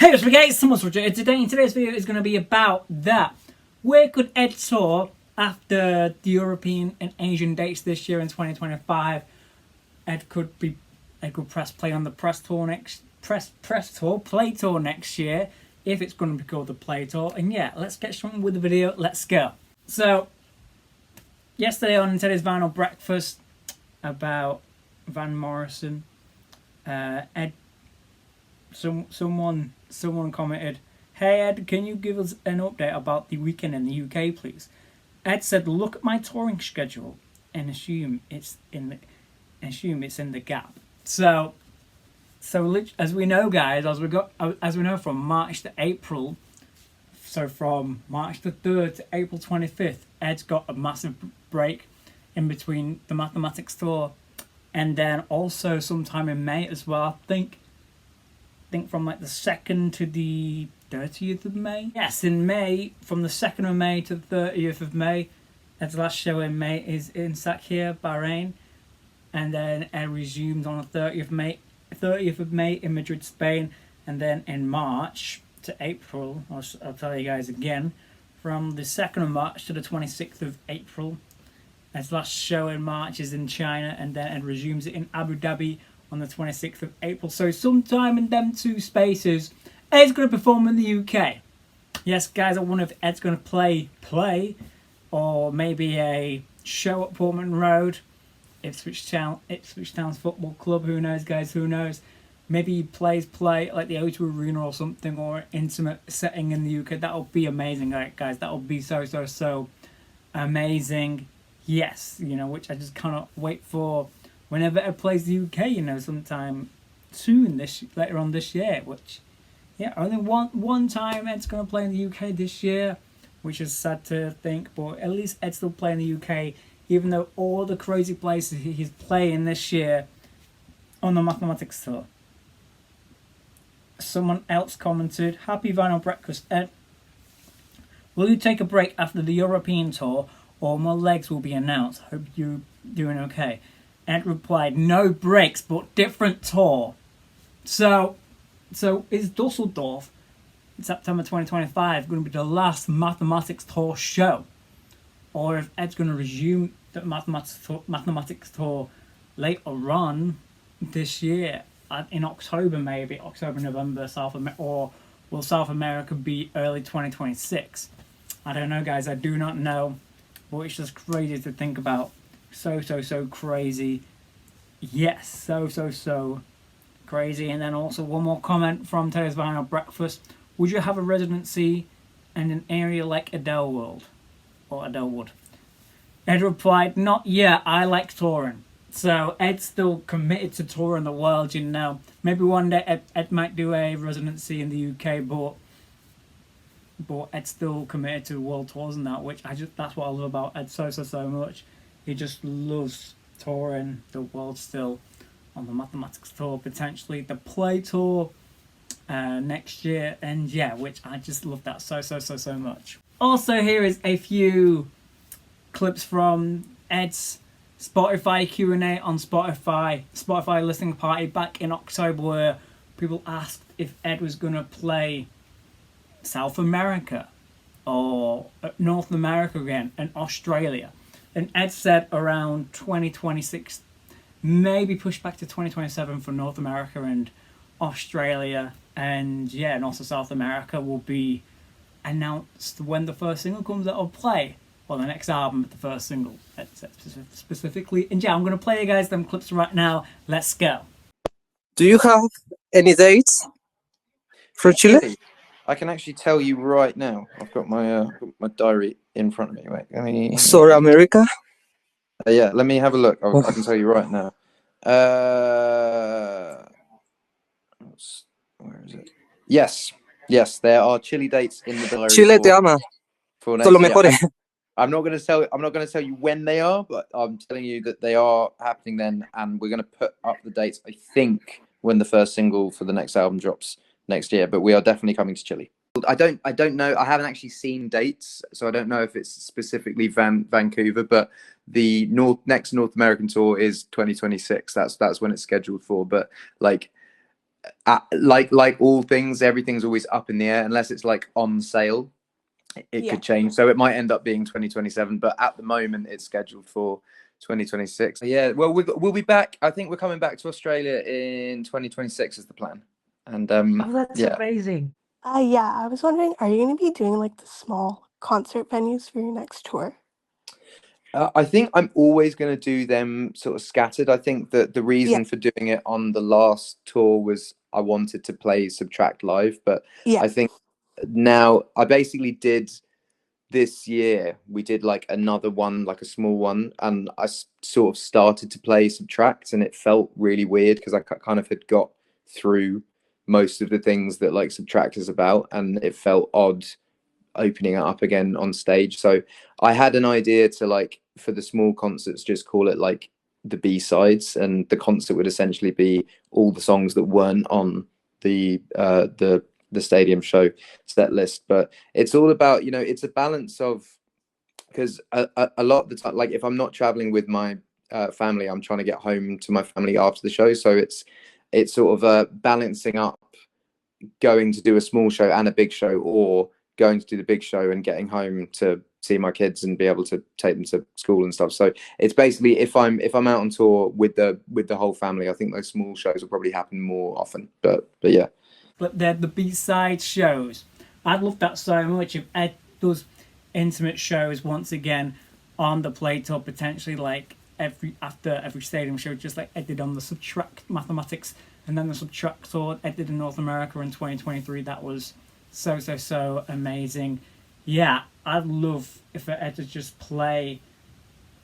Hey guys, it's someone's Roger. Today in today's video is going to be about that. Where could Ed tour after the European and Asian dates this year in 2025? Ed could press play on the play tour next year if it's going to be called the play tour. And yeah, let's get straight with the video. Let's go. So yesterday on today's Vinyl Breakfast about Van Morrison, Ed. Someone commented, "Hey Ed, can you give us an update about the weekend in the UK, please?" Ed said, "Look at my touring schedule and assume it's in the gap." So as we know, guys, as we know from March to April, so from March the 3rd to April 25th, Ed's got a massive break in between the Mathematics tour, and then also sometime in May as well. I think from like the 2nd to the 30th of May. Yes, in May, from the 2nd of May to the 30th of May. Ed's last show in May is in Sakhir, Bahrain. And then Ed resumes on the 30th of May in Madrid, Spain. And then in March to April, I'll tell you guys again, from the 2nd of March to the 26th of April. Ed's last show in March is in China, and then Ed resumes it in Abu Dhabi on the 26th of April. So sometime in them two spaces, Ed's going to perform in the UK. Yes, guys, I wonder if Ed's going to play, or maybe a show at Portman Road, Ipswich Town's football club. Who knows, guys? Who knows? Maybe he plays like the O2 Arena or something, or an intimate setting in the UK. That would be amazing, right, guys? That would be so amazing. Yes, which I just cannot wait for. Whenever Ed plays the UK, sometime soon, later on this year, which, yeah, only one time Ed's going to play in the UK this year, which is sad to think, but at least Ed's still playing the UK, even though all the crazy places he's playing this year on the Mathematics tour. Someone else commented, "Happy Vinyl Breakfast, Ed. Will you take a break after the European tour, or more legs will be announced? Hope you're doing okay." Ed replied, "No breaks, but different tour." So is Dusseldorf in September 2025 going to be the last Mathematics tour show? Or if Ed's going to resume the Mathematics tour later on this year, in October maybe, October, November, or will South America be early 2026? I don't know, guys, I do not know, but it's just crazy to think about. So crazy. Yes, so crazy. And then also one more comment from today's Vinyl Breakfast. Would you have a residency in an area like Adelewood? Ed replied, "Not yet, I like touring." So Ed's still committed to touring the world, Maybe one day Ed might do a residency in the UK, but Ed's still committed to world tours and that, that's what I love about Ed so much. He just loves touring the world still, on the Mathematics tour, potentially the play tour next year, and yeah, which I just love that so much. Also, here is a few clips from Ed's Spotify Q&A on Spotify listening party back in October, where people asked if Ed was going to play South America or North America again, and Australia. And Ed said around 2026, maybe pushed back to 2027 for North America and Australia. And yeah, and also South America will be announced when the first single comes out of play, or the next album, the first single, Ed said specifically. And yeah, I'm going to play you guys them clips right now. Let's go. Do you have any dates from Chile? I can actually tell you right now. I've got my diary in front of me. Wait, let me. South America? Yeah, let me have a look. I can tell you right now. Where is it? Yes, there are Chile dates in the diary. Chile te ama. For Son los mejores. I'm not going to tell you when they are, but I'm telling you that they are happening then, and we're going to put up the dates, I think, when the first single for the next album drops next year. But we are definitely coming to Chile. I don't know. I haven't actually seen dates, so I don't know if it's specifically Vancouver. But the next North American tour is 2026. That's when it's scheduled for. But like, like all things, everything's always up in the air unless it's like on sale. It Yeah. could change, so it might end up being 2027. But at the moment, it's scheduled for 2026. Yeah, well, we'll be back. I think we're coming back to Australia in 2026 is the plan. And Oh, that's yeah, amazing. Yeah, I was wondering, are you going to be doing like the small concert venues for your next tour? I think I'm always going to do them sort of scattered. I think that the Yeah, reason for doing it on the last tour was I wanted to play Subtract live, but yeah, I think now I basically did this year we did like another one, like a small one, and sort of started to play Subtract, and it felt really weird because I kind of had got through most of the things that like Subtract is about, and it felt odd opening it up again on stage. So I had an idea to, like, for the small concerts, just call it like the B-sides, and the concert would essentially be all the songs that weren't on the stadium show set list. But it's all about, it's a balance of, because a lot of the time, like if I'm not traveling with my family, I'm trying to get home to my family after the show. So it's sort of balancing up going to do a small show and a big show, or going to do the big show and getting home to see my kids and be able to take them to school and stuff. So it's basically, if I'm out on tour with the whole family, I think those small shows will probably happen more often. But yeah. But they're the B-side shows. I'd love that so much if Ed does intimate shows once again on the Play Tour, potentially like after every stadium show, just like Ed did on the Subtract Mathematics, and then the Subtract Tour Ed did in North America in 2023. That was so amazing. Yeah, I'd love if Ed to just play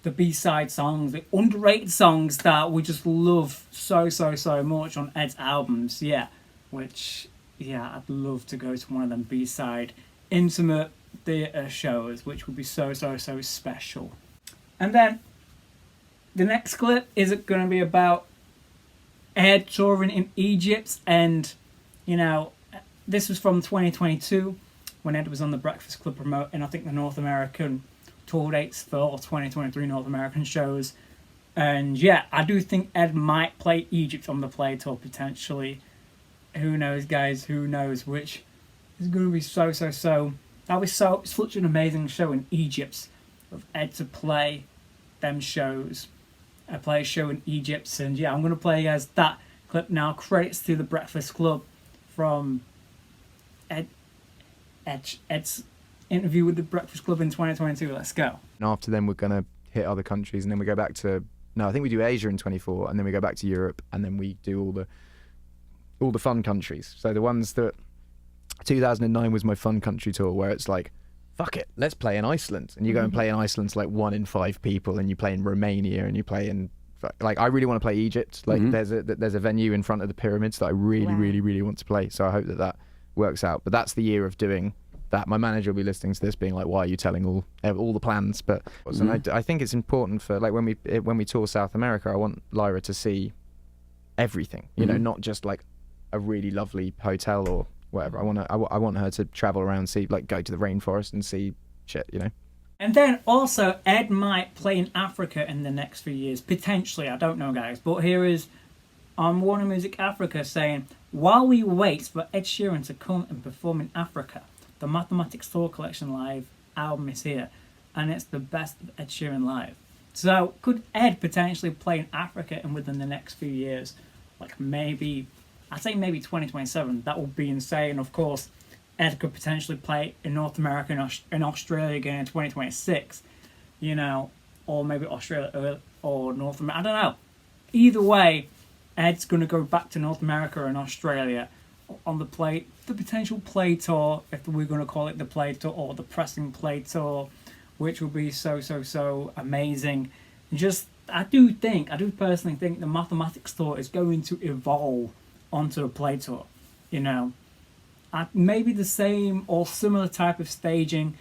the B-side songs, the underrated songs that we just love so much on Ed's albums. Yeah, I'd love to go to one of them B-side intimate theatre shows, which would be so special. And then the next clip is going to be about Ed touring in Egypt, and this was from 2022 when Ed was on the Breakfast Club promoting, I think, the North American tour dates for 2023 North American shows. And yeah, I do think Ed might play Egypt on the Play Tour potentially. Who knows, guys? Who knows? Which is going to be so. That was such an amazing show in Egypt, of Ed to play them shows. I play a show in Egypt, and yeah, I'm going to play you guys that clip now. Credits to the Breakfast Club from Ed's interview with the Breakfast Club in 2022. Let's go. And after then, we're going to hit other countries, and then we go back to, no, I think we do Asia in 24, and then we go back to Europe, and then we do all the fun countries. So the ones that 2009 was my fun country tour, where it's like, fuck it, let's play in Iceland. And you go and play in Iceland to like 1 in 5 people, and you play in Romania, and you play in, like, I really want to play Egypt. Like there's a venue in front of the pyramids that I really want to play. So I hope that works out. But that's the year of doing that. My manager will be listening to this being like, why are you telling all the plans? But and I think it's important for, like, when we tour South America, I want Lyra to see everything, not just like a really lovely hotel or whatever. I want her to travel around, see, like, go to the rainforest and see shit, And then also Ed might play in Africa in the next few years, potentially. I don't know, guys. But here is on Warner Music Africa saying, while we wait for Ed Sheeran to come and perform in Africa, the Mathematics Tour Collection Live album is here, and it's the best of Ed Sheeran live. So could Ed potentially play in Africa and within the next few years? Like maybe 2027. That would be insane. Of course, Ed could potentially play in North America and Australia again in 2026. Or maybe Australia or North America. I don't know. Either way, Ed's going to go back to North America and Australia on the potential Play Tour, if we're going to call it the Play Tour, or the Pressing Play Tour, which would be so amazing. I do personally think the Mathematics Tour is going to evolve onto the Play Tour. Maybe the same or similar type of staging,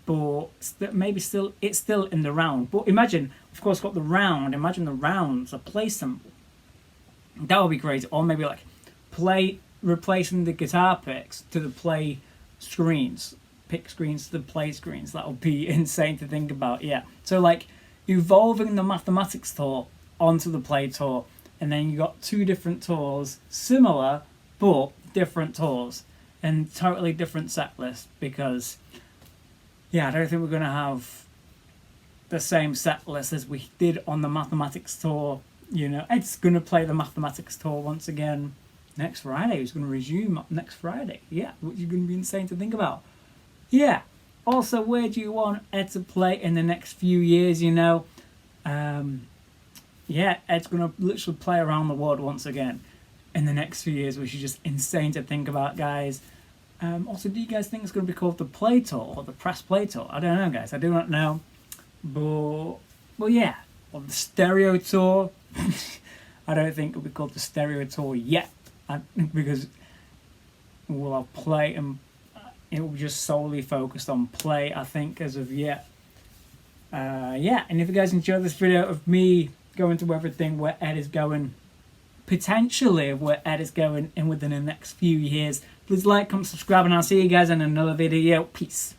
but maybe it's still in the round. But imagine, of course, got the round. Imagine the rounds, a play symbol. That would be great. Or maybe like replacing the guitar picks to the play screens, pick screens to the play screens. That would be insane to think about. Yeah. So like evolving the Mathematics Tour onto the Play Tour and then you got 2 different tours, similar but different tours, and totally different set lists, because I don't think we're going to have the same set list as we did on the mathematics tour. Ed's going to play the mathematics tour once again next Friday. He's going to resume next Friday. Yeah, which is going to be insane to think about. Yeah. Also, where do you want Ed to play in the next few years? Ed's going to literally play around the world once again in the next few years, which is just insane to think about, guys. Also, do you guys think it's going to be called the Play Tour or the Press Play Tour? I don't know, guys. I do not know. But yeah. Or the Stereo Tour. I don't think it'll be called the Stereo Tour yet, because we'll have Play, and it will be just solely focused on Play, I think, as of yet. And if you guys enjoyed this video of me going through everything where Ed is going, potentially where Ed is going in within the next few years, please like, comment, subscribe, and I'll see you guys in another video. Peace.